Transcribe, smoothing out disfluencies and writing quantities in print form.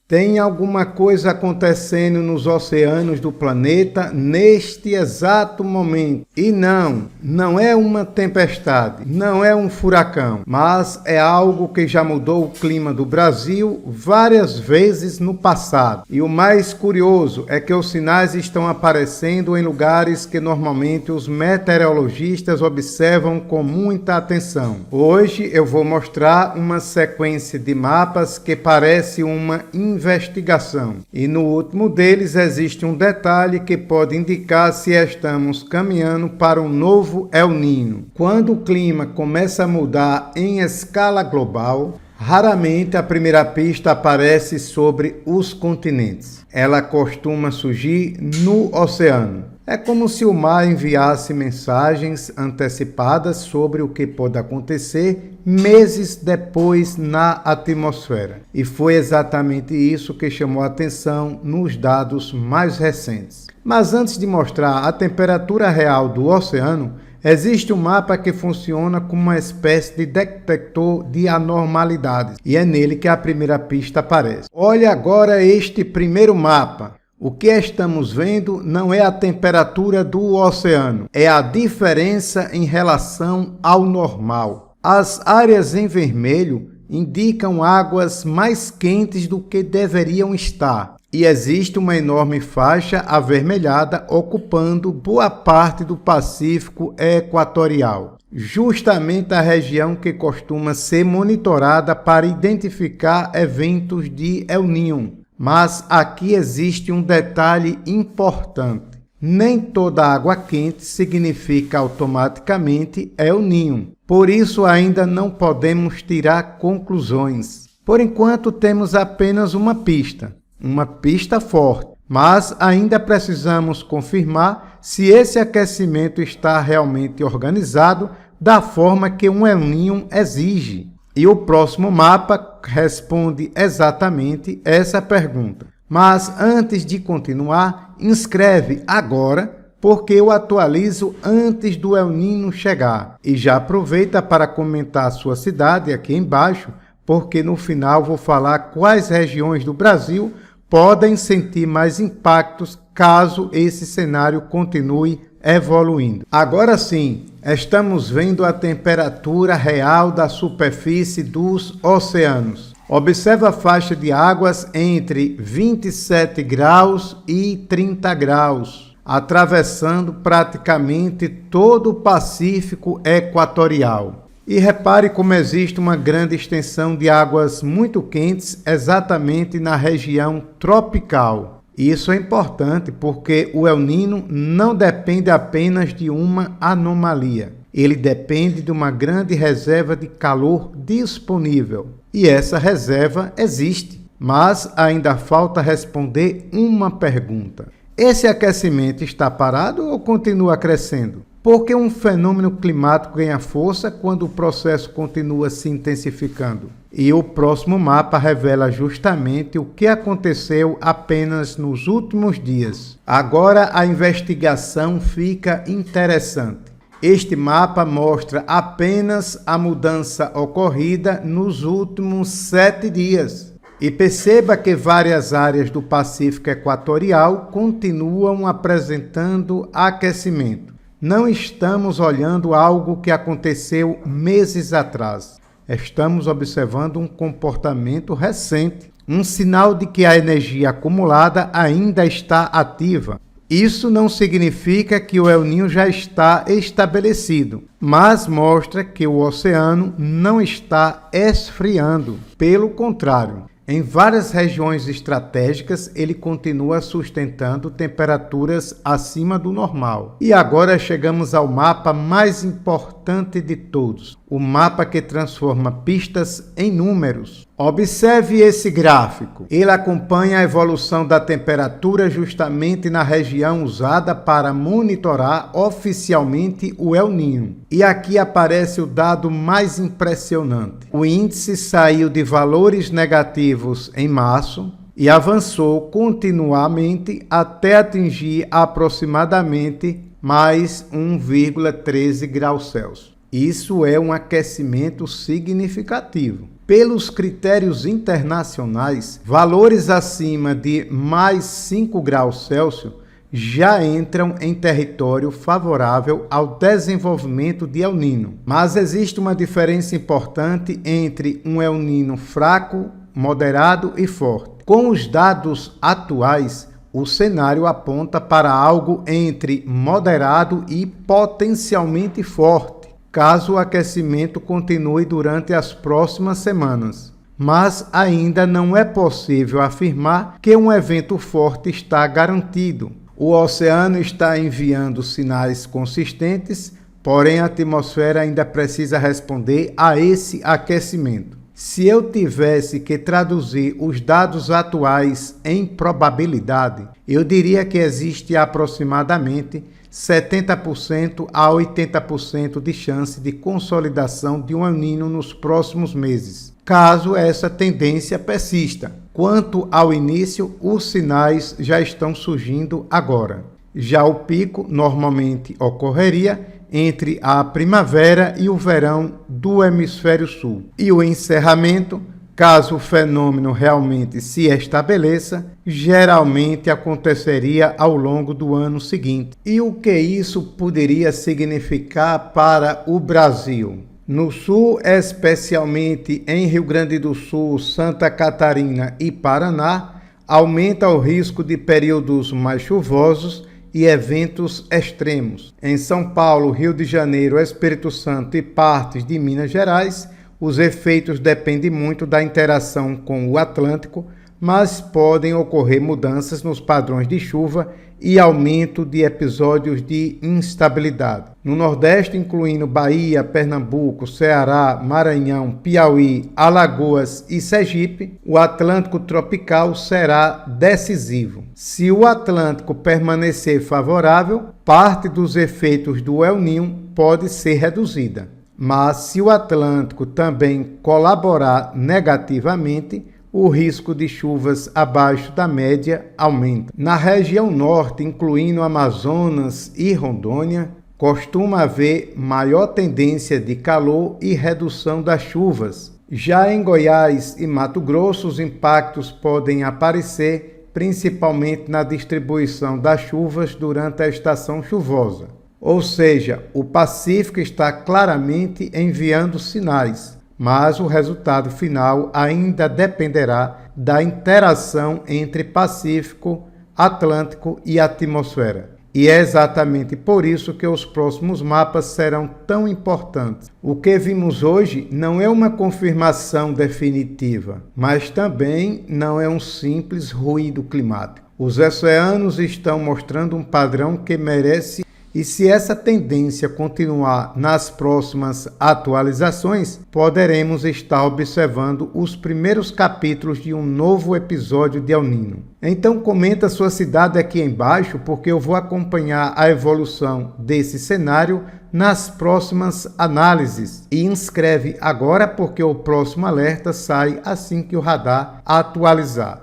Tem alguma coisa acontecendo nos oceanos do planeta neste exato momento. E não é uma tempestade, não é um furacão, mas é algo que já mudou o clima do Brasil várias vezes no passado. E o mais curioso é que os sinais estão aparecendo em lugares que normalmente os meteorologistas observam com muita atenção. Hoje eu vou mostrar uma sequência de mapas que parece uma investigação. E no último deles existe um detalhe que pode indicar se estamos caminhando para um novo El Niño. Quando o clima começa a mudar em escala global, raramente a primeira pista aparece sobre os continentes. Ela costuma surgir no oceano. É como se o mar enviasse mensagens antecipadas sobre o que pode acontecer meses depois na atmosfera. E foi exatamente isso que chamou a atenção nos dados mais recentes. Mas antes de mostrar a temperatura real do oceano, existe um mapa que funciona como uma espécie de detector de anormalidades. E é nele que a primeira pista aparece. Olha agora este primeiro mapa. O que estamos vendo não é a temperatura do oceano, é a diferença em relação ao normal. As áreas em vermelho indicam águas mais quentes do que deveriam estar, e existe uma enorme faixa avermelhada ocupando boa parte do Pacífico Equatorial, justamente a região que costuma ser monitorada para identificar eventos de El Niño. Mas aqui existe um detalhe importante. Nem toda água quente significa automaticamente El Niño. Por isso ainda não podemos tirar conclusões. Por enquanto temos apenas uma pista forte. Mas ainda precisamos confirmar se esse aquecimento está realmente organizado da forma que um El Niño exige. E o próximo mapa responde exatamente essa pergunta. Mas antes de continuar, inscreve agora, porque eu atualizo antes do El Niño chegar. E já aproveita para comentar a sua cidade aqui embaixo, porque no final vou falar quais regiões do Brasil podem sentir mais impactos caso esse cenário continue evoluindo. Agora sim, estamos vendo a temperatura real da superfície dos oceanos. Observe a faixa de águas entre 27 graus e 30 graus, atravessando praticamente todo o Pacífico Equatorial. E repare como existe uma grande extensão de águas muito quentes exatamente na região tropical. Isso é importante porque o El Niño não depende apenas de uma anomalia. Ele depende de uma grande reserva de calor disponível. E essa reserva existe. Mas ainda falta responder uma pergunta. Esse aquecimento está parado ou continua crescendo? Porque um fenômeno climático ganha força quando o processo continua se intensificando. E o próximo mapa revela justamente o que aconteceu apenas nos últimos dias. Agora a investigação fica interessante. Este mapa mostra apenas a mudança ocorrida nos últimos 7 dias. E perceba que várias áreas do Pacífico Equatorial continuam apresentando aquecimento. Não estamos olhando algo que aconteceu meses atrás. Estamos observando um comportamento recente, um sinal de que a energia acumulada ainda está ativa. Isso não significa que o El Niño já está estabelecido, mas mostra que o oceano não está esfriando. Pelo contrário, em várias regiões estratégicas, ele continua sustentando temperaturas acima do normal. E agora chegamos ao mapa mais importante de todos, o mapa que transforma pistas em números. Observe esse gráfico. Ele acompanha a evolução da temperatura justamente na região usada para monitorar oficialmente o El Niño. E aqui aparece o dado mais impressionante. O índice saiu de valores negativos em março e avançou continuamente até atingir aproximadamente mais 1,13 graus Celsius. Isso é um aquecimento significativo. Pelos critérios internacionais, valores acima de mais 5 graus Celsius já entram em território favorável ao desenvolvimento de El Niño. Mas existe uma diferença importante entre um El Niño fraco, moderado e forte. Com os dados atuais, o cenário aponta para algo entre moderado e potencialmente forte, caso o aquecimento continue durante as próximas semanas. Mas ainda não é possível afirmar que um evento forte está garantido. O oceano está enviando sinais consistentes, porém a atmosfera ainda precisa responder a esse aquecimento. Se eu tivesse que traduzir os dados atuais em probabilidade, eu diria que existe aproximadamente 70% a 80% de chance de consolidação de um El Niño nos próximos meses, caso essa tendência persista. Quanto ao início, os sinais já estão surgindo agora. Já o pico normalmente ocorreria entre a primavera e o verão do hemisfério sul. E o encerramento, caso o fenômeno realmente se estabeleça, geralmente aconteceria ao longo do ano seguinte. E o que isso poderia significar para o Brasil? No sul, especialmente em Rio Grande do Sul, Santa Catarina e Paraná, aumenta o risco de períodos mais chuvosos e eventos extremos. Em São Paulo, Rio de Janeiro, Espírito Santo e partes de Minas Gerais, os efeitos dependem muito da interação com o Atlântico, mas podem ocorrer mudanças nos padrões de chuva e aumento de episódios de instabilidade. No Nordeste, incluindo Bahia, Pernambuco, Ceará, Maranhão, Piauí, Alagoas e Sergipe, o Atlântico tropical será decisivo. Se o Atlântico permanecer favorável, parte dos efeitos do El Niño pode ser reduzida. Mas se o Atlântico também colaborar negativamente, o risco de chuvas abaixo da média aumenta. Na região norte, incluindo Amazonas e Rondônia, costuma haver maior tendência de calor e redução das chuvas. Já em Goiás e Mato Grosso, os impactos podem aparecer principalmente na distribuição das chuvas durante a estação chuvosa. Ou seja, o Pacífico está claramente enviando sinais, mas o resultado final ainda dependerá da interação entre Pacífico, Atlântico e atmosfera. E é exatamente por isso que os próximos mapas serão tão importantes. O que vimos hoje não é uma confirmação definitiva, mas também não é um simples ruído climático. Os oceanos estão mostrando um padrão que merece. E se essa tendência continuar nas próximas atualizações, poderemos estar observando os primeiros capítulos de um novo episódio de El Niño. Então comenta sua cidade aqui embaixo, porque eu vou acompanhar a evolução desse cenário nas próximas análises. E inscreve agora, porque o próximo alerta sai assim que o radar atualizar.